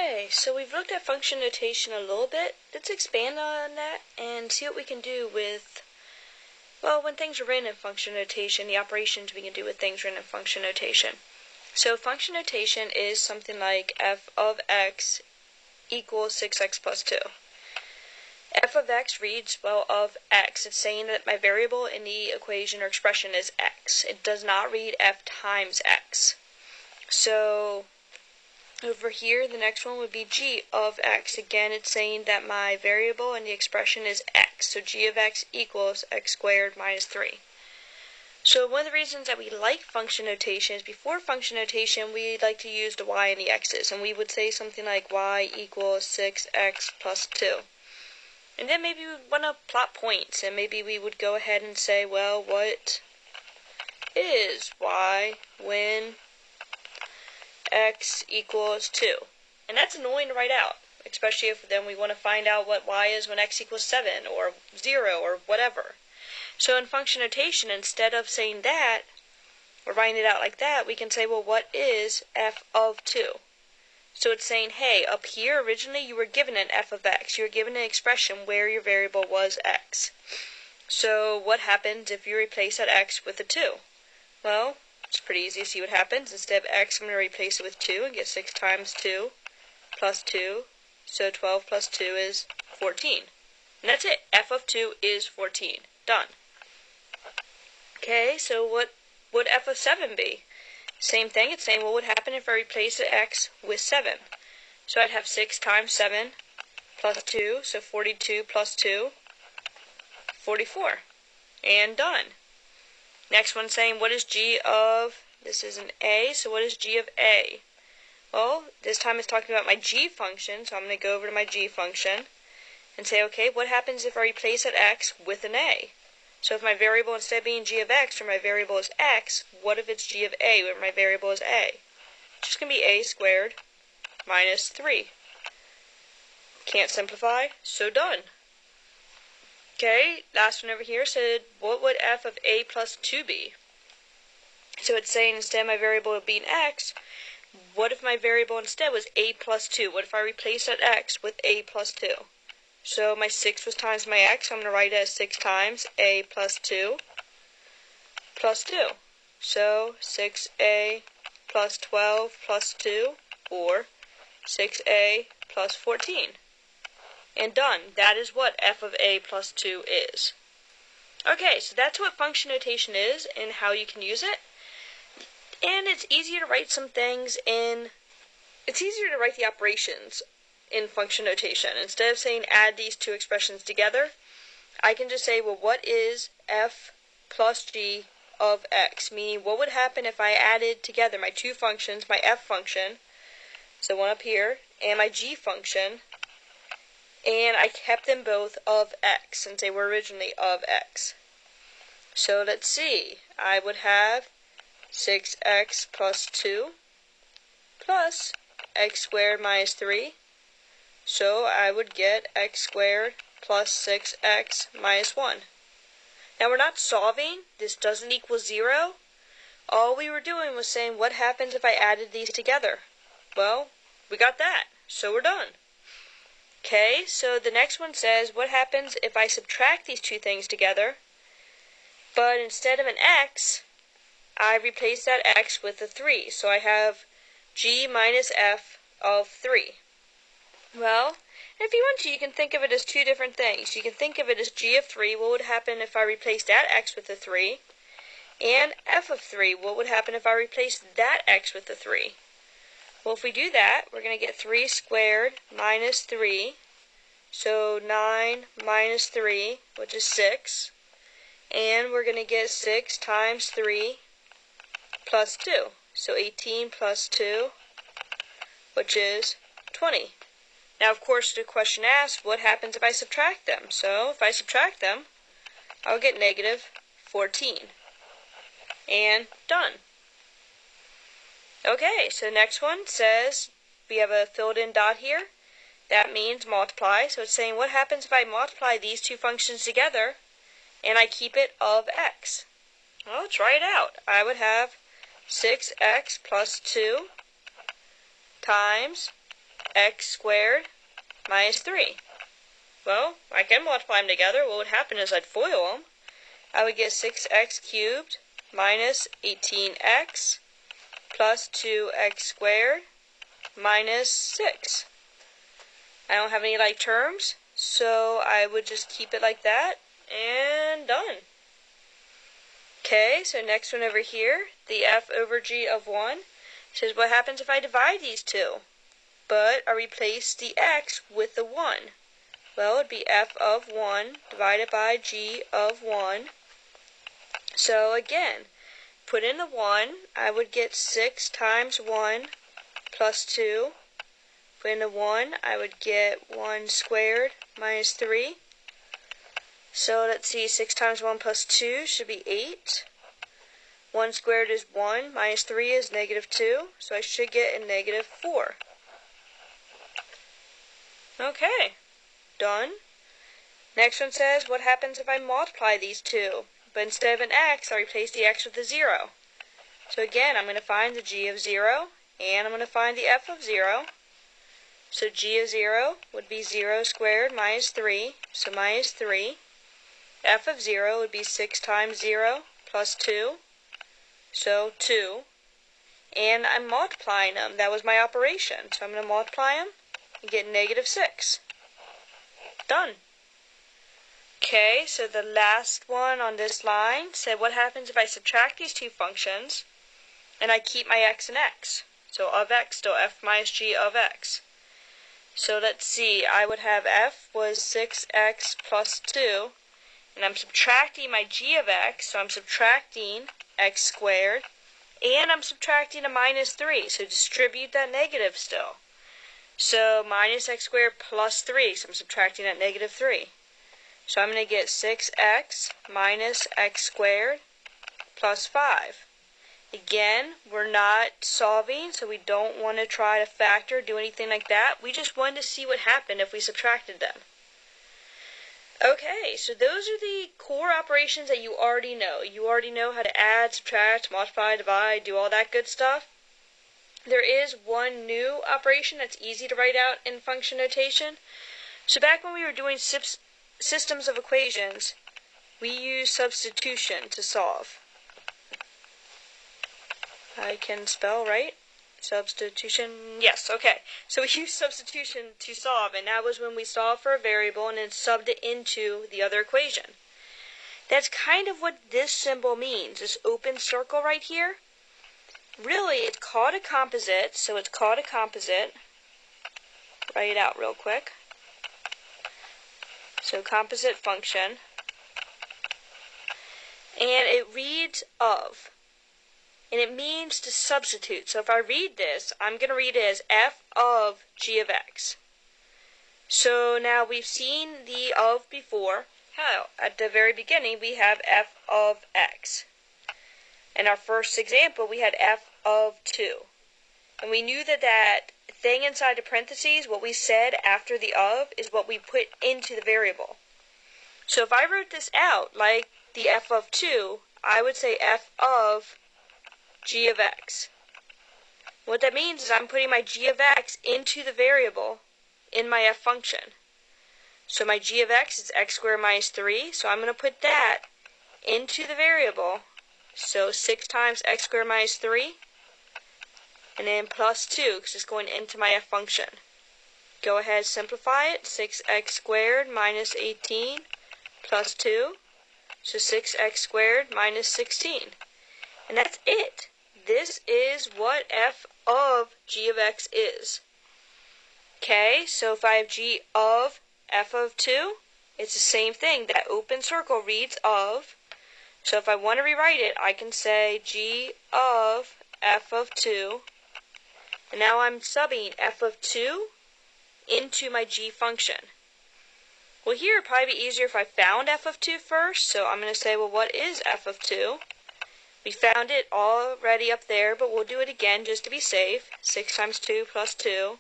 Okay, so we've looked at function notation a little bit. Let's expand on that and see what we can do with, well, when things are written in function notation, the operations we can do with things written in function notation. So function notation is something like f of x equals 6x plus 2. F of x reads, well, of x. It's saying that my variable in the equation or expression is x. It does not read f times x. So over here, the next one would be g of x. Again, it's saying that my variable in the expression is x. So g of x equals x squared minus 3. So one of the reasons that we like function notation is before function notation, we like to use the y and the x's. And we would say something like y equals 6x plus 2. And then maybe we would want to plot points. And maybe we would go ahead and say, well, what is y when x equals 2. And that's annoying to write out, especially if then we want to find out what y is when x equals 7 or 0 or whatever. So in function notation, instead of saying that, or writing it out like that, we can say, well, what is f of 2? So it's saying, hey, up here, originally you were given an f of x. You were given an expression where your variable was x. So what happens if you replace that x with a 2? Well, it's pretty easy to see what happens. Instead of x, I'm going to replace it with 2 and get 6 times 2 plus 2. So 12 plus 2 is 14. And that's it. F of 2 is 14. Done. Okay, so what would f of 7 be? Same thing. It's saying what would happen if I replace the x with 7. So I'd have 6 times 7 plus 2. So 42 plus 2, 44. And done. Next one saying, what is g of, this is an a, so what is g of a? Well, this time it's talking about my g function, so I'm going to go over to my g function and say, okay, what happens if I replace that x with an a? So if my variable, instead of being g of x, where my variable is x, what if it's g of a, where my variable is a? It's just going to be a squared minus 3. Can't simplify, so done. Okay, last one over here said, what would f of a plus 2 be? So it's saying instead of my variable being x, what if my variable instead was a plus 2? What if I replace that x with a plus 2? So my 6 was times my x, so I'm going to write it as 6 times a plus 2 plus 2. So 6a plus 12 plus 2, or 6a plus 14. And done. That is what f of a plus 2 is. Okay, so that's what function notation is and how you can use it. And it's easier to write some things in, it's easier to write the operations in function notation. Instead of saying add these two expressions together, I can just say, well, what is f plus g of x? Meaning, what would happen if I added together my two functions, my f function, so one up here, and my g function, and I kept them both of x, since they were originally of x. So let's see. I would have 6x plus 2 plus x squared minus 3. So I would get x squared plus 6x minus 1. Now we're not solving. This doesn't equal 0. All we were doing was saying what happens if I added these together. Well, we got that. So we're done. Okay, so the next one says, what happens if I subtract these two things together, but instead of an x, I replace that x with a 3. So I have g minus f of 3. Well, if you want to, you can think of it as two different things. You can think of it as g of 3. What would happen if I replaced that x with a 3? And f of 3. What would happen if I replaced that x with a 3? Well, if we do that, we're going to get 3 squared minus 3. So 9 minus 3, which is 6. And we're going to get 6 times 3 plus 2. So 18 plus 2, which is 20. Now, of course, the question asks, what happens if I subtract them? So if I subtract them, I'll get negative 14. And done. Okay, so the next one says, we have a filled in dot here. That means multiply. So it's saying, what happens if I multiply these two functions together and I keep it of x? Well, try it out. I would have 6x plus 2 times x squared minus 3. Well, I can multiply them together. What would happen is I'd FOIL them. I would get 6x cubed minus 18x plus 2x squared minus 6. I don't have any like terms, so I would just keep it like that, and done. Okay, so next one over here, the f over g of 1 says what happens if I divide these two, but I replace the x with the 1. Well, it would be f of 1 divided by g of 1. So again, put in the 1, I would get 6 times 1 plus 2. Put in the 1, I would get 1 squared minus 3. So let's see, 6 times 1 plus 2 should be 8. 1 squared is 1, minus 3 is negative 2, so I should get a negative 4. Okay, done. Next one says, what happens if I multiply these two? But instead of an x, I replace the x with a 0. So again, I'm going to find the g of 0, and I'm going to find the f of 0. So g of 0 would be 0 squared minus 3, so minus 3. F of 0 would be 6 times 0 plus 2, so 2. And I'm multiplying them. That was my operation. So I'm going to multiply them and get negative 6. Done. Okay, so the last one on this line said what happens if I subtract these two functions and I keep my x and x. So of x, still f minus g of x. So let's see, I would have f was 6x plus 2, and I'm subtracting my g of x, so I'm subtracting x squared, and I'm subtracting a minus 3, so distribute that negative still. So minus x squared plus 3, so I'm subtracting that negative 3. So I'm going to get 6x minus x squared plus 5. Again, we're not solving, so we don't want to try to factor, do anything like that. We just wanted to see what happened if we subtracted them. Okay, so those are the core operations that you already know. You already know how to add, subtract, multiply, divide, do all that good stuff. There is one new operation that's easy to write out in function notation. So back when we were doing systems of equations, we used substitution to solve. I can spell, right? Substitution, yes, okay. So we used substitution to solve, and that was when we solved for a variable and then subbed it into the other equation. That's kind of what this symbol means, this open circle right here. Really, it's called a composite, so it's called a composite. Write it out real quick. So composite function. And it reads of. And it means to substitute. So if I read this, I'm going to read it as f of g of x. So now we've seen the of before. How? At the very beginning, we have f of x. In our first example, we had f of 2. And we knew that that thing inside the parentheses, what we said after the of, is what we put into the variable. So if I wrote this out like the f of 2, I would say f of g of x. What that means is I'm putting my g of x into the variable in my f function. So my g of x is x squared minus 3, so I'm going to put that into the variable. So 6 times x squared minus 3, and then plus 2, because it's going into my f function. Go ahead, simplify it. 6x squared minus 18 plus 2, so 6x squared minus 16. And that's it. This is what f of g of x is. Okay, so if I have g of f of 2, it's the same thing. That open circle reads of. So if I want to rewrite it, I can say g of f of 2. And now I'm subbing f of 2 into my g function. Well, here it would probably be easier if I found f of 2 first. So I'm going to say, well, what is f of 2? We found it already up there, but we'll do it again just to be safe. 6 times 2 plus 2.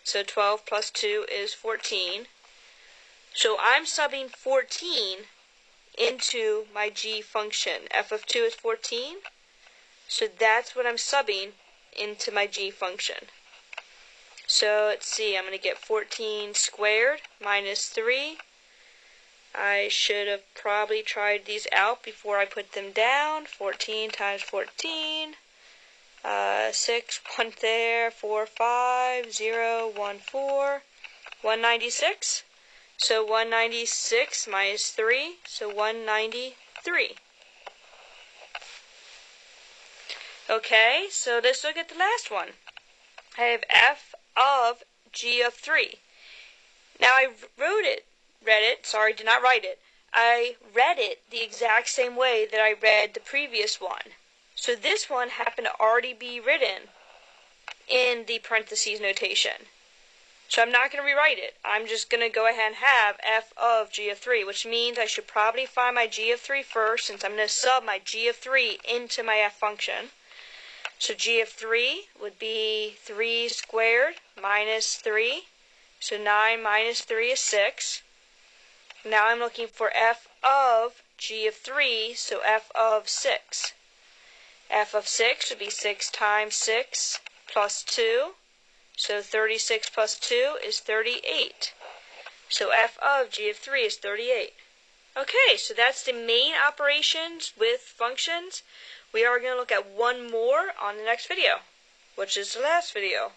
So 12 plus 2 is 14. So I'm subbing 14 into my g function. F of 2 is 14. So that's what I'm subbing into my g function. So let's see, I'm going to get 14 squared minus 3. I should have probably tried these out before I put them down. 14 times 14. 6, 1 there, 4, 5, 0, 1, 4. 196. So 196 minus 3, so 193. Okay, so let's look at the last one. I have f of g of 3. Now I did not write it. I read it the exact same way that I read the previous one. So this one happened to already be written in the parentheses notation. So I'm not going to rewrite it. I'm just going to go ahead and have f of g of 3, which means I should probably find my g of 3 first, since I'm going to sub my g of 3 into my f function. So g of 3 would be 3 squared minus 3. So 9 minus 3 is 6. Now I'm looking for f of g of 3, so f of 6. F of 6 would be 6 times 6 plus 2. So 36 plus 2 is 38. So f of g of 3 is 38. Okay, so that's the main operations with functions. We are going to look at one more on the next video, which is the last video.